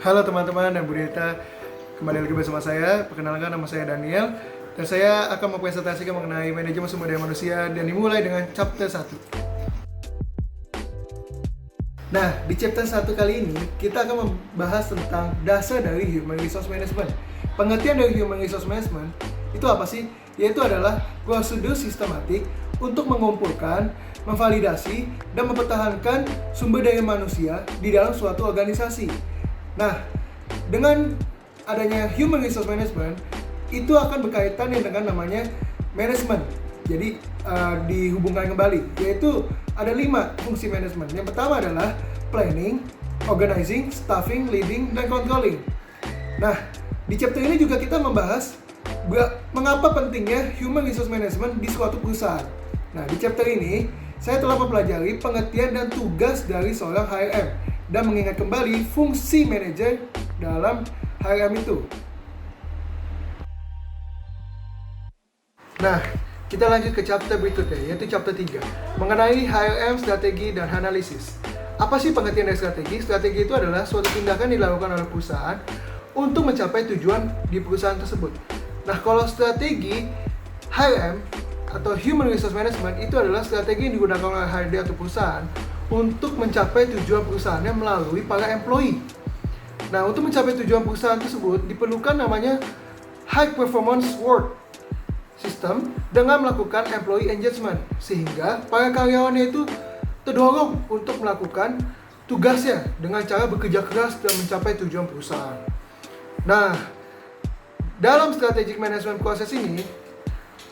Halo teman-teman dan Bu Deta, kembali lagi bersama saya. Perkenalkan, nama saya Daniel dan saya akan mempresentasikan mengenai manajemen sumber daya manusia dan dimulai dengan chapter 1. Nah, di chapter 1 kali ini kita akan membahas tentang dasar dari Human Resource Management. Pengertian dari Human Resource Management itu apa sih? Yaitu adalah prosedur sistematik untuk mengumpulkan, memvalidasi, dan mempertahankan sumber daya manusia di dalam suatu organisasi. Nah, dengan adanya Human Resource Management, itu akan berkaitan dengan namanya manajemen. Jadi dihubungkan kembali, yaitu ada 5 fungsi manajemen. Yang pertama adalah planning, organizing, staffing, leading, dan controlling. Nah, di chapter ini juga kita membahas mengapa pentingnya Human Resource Management di suatu perusahaan. Nah, di chapter ini saya telah mempelajari pengertian dan tugas dari seorang HRM dan mengingat kembali fungsi manajer dalam HRM itu. Nah, kita lanjut ke chapter berikutnya, yaitu chapter 3, mengenai HRM, strategi, dan analisis. Apa sih pengertian dari strategi? Strategi itu adalah suatu tindakan yang dilakukan oleh perusahaan untuk mencapai tujuan di perusahaan tersebut. Nah, kalau strategi HRM atau Human Resource Management itu adalah strategi yang digunakan oleh HRD atau perusahaan untuk mencapai tujuan perusahaannya melalui para employee. Nah, untuk mencapai tujuan perusahaan tersebut diperlukan namanya High Performance Work System dengan melakukan employee engagement, sehingga para karyawannya itu terdorong untuk melakukan tugasnya dengan cara bekerja keras dan mencapai tujuan perusahaan. Nah, dalam strategic management proses ini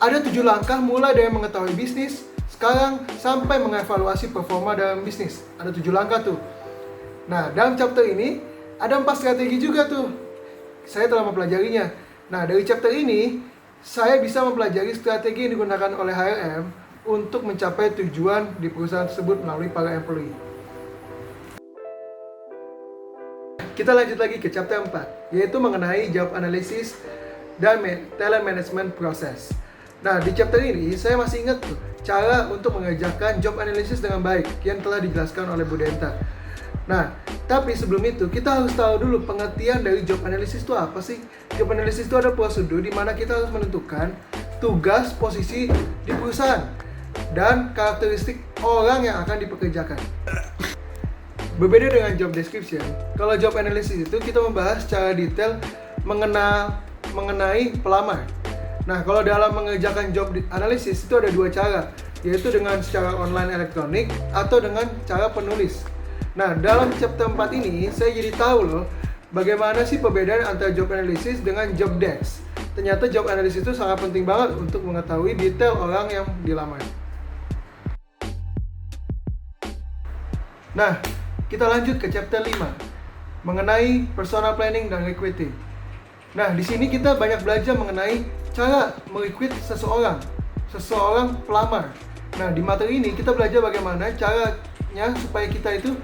ada 7 langkah mulai dari mengetahui bisnis sekarang sampai mengevaluasi performa dalam bisnis. Ada 7 langkah tuh. Nah, dalam chapter ini ada 4 strategi juga tuh. Saya telah mempelajarinya. Nah, dari chapter ini saya bisa mempelajari strategi yang digunakan oleh HRM untuk mencapai tujuan di perusahaan tersebut melalui para employee. Kita lanjut lagi ke chapter 4, yaitu mengenai job analysis dan talent management process. Nah, di chapter ini saya masih ingat tuh cara untuk mengerjakan job analysis dengan baik yang telah dijelaskan oleh Bu Denta. Nah, tapi sebelum itu kita harus tahu dulu pengertian dari job analysis itu apa sih? Job analysis itu adalah prosedur di mana kita harus menentukan tugas, posisi di perusahaan dan karakteristik orang yang akan dipekerjakan. Berbeda dengan job description, kalau job analysis itu kita membahas secara detail mengenai pelamar. Nah, kalau dalam mengerjakan job analysis itu ada 2 cara, yaitu dengan secara online elektronik atau dengan cara penulis. Nah, dalam chapter 4 ini saya jadi tahu loh bagaimana sih perbedaan antara job analysis dengan job desk. Ternyata job analysis itu sangat penting banget untuk mengetahui detail orang yang dilamar. Nah, kita lanjut ke chapter 5 mengenai personal planning dan recruiting. Nah, di sini kita banyak belajar mengenai cara merekrut seseorang pelamar. Nah, di materi ini kita belajar bagaimana caranya supaya kita itu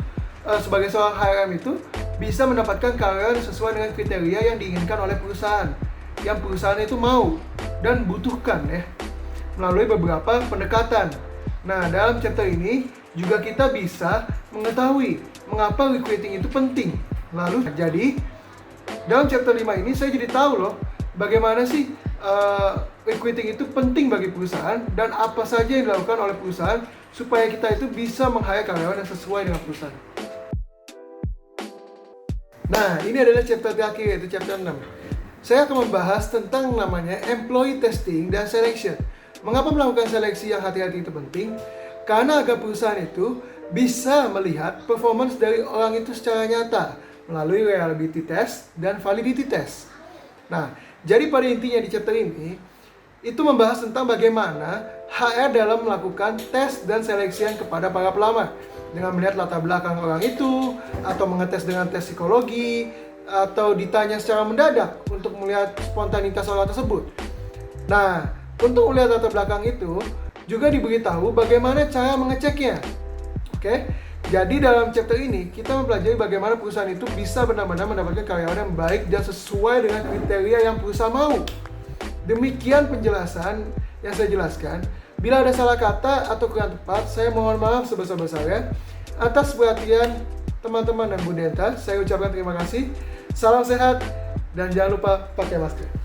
sebagai seorang HRM itu bisa mendapatkan karyawan sesuai dengan kriteria yang diinginkan oleh perusahaan, yang perusahaan itu mau dan butuhkan ya, melalui beberapa pendekatan. Nah, dalam chapter ini juga kita bisa mengetahui mengapa recruiting itu penting. Lalu jadi dalam chapter 5 ini saya jadi tahu loh bagaimana sih recruiting itu penting bagi perusahaan dan apa saja yang dilakukan oleh perusahaan supaya kita itu bisa meng-hire karyawan yang sesuai dengan perusahaan. Nah, ini adalah chapter terakhir, yaitu chapter 6. Saya akan membahas tentang namanya employee testing dan selection. Mengapa melakukan seleksi yang hati-hati itu penting? Karena agar perusahaan itu bisa melihat performance dari orang itu secara nyata melalui reliability test dan validity test. Nah, jadi pada intinya di chapter ini itu membahas tentang bagaimana HR dalam melakukan tes dan seleksian kepada para pelamar dengan melihat latar belakang orang itu, atau mengetes dengan tes psikologi, atau ditanya secara mendadak untuk melihat spontanitas orang tersebut. Nah, untuk melihat latar belakang itu juga diberitahu bagaimana cara mengeceknya. Oke? Jadi dalam chapter ini kita mempelajari bagaimana perusahaan itu bisa benar-benar mendapatkan karyawan yang baik dan sesuai dengan kriteria yang perusahaan mau. Demikian penjelasan yang saya jelaskan. Bila ada salah kata atau kurang tepat, saya mohon maaf sebesar-besarnya atas perhatian teman-teman dan Bu Denta, saya ucapkan terima kasih. Salam sehat dan jangan lupa pakai masker.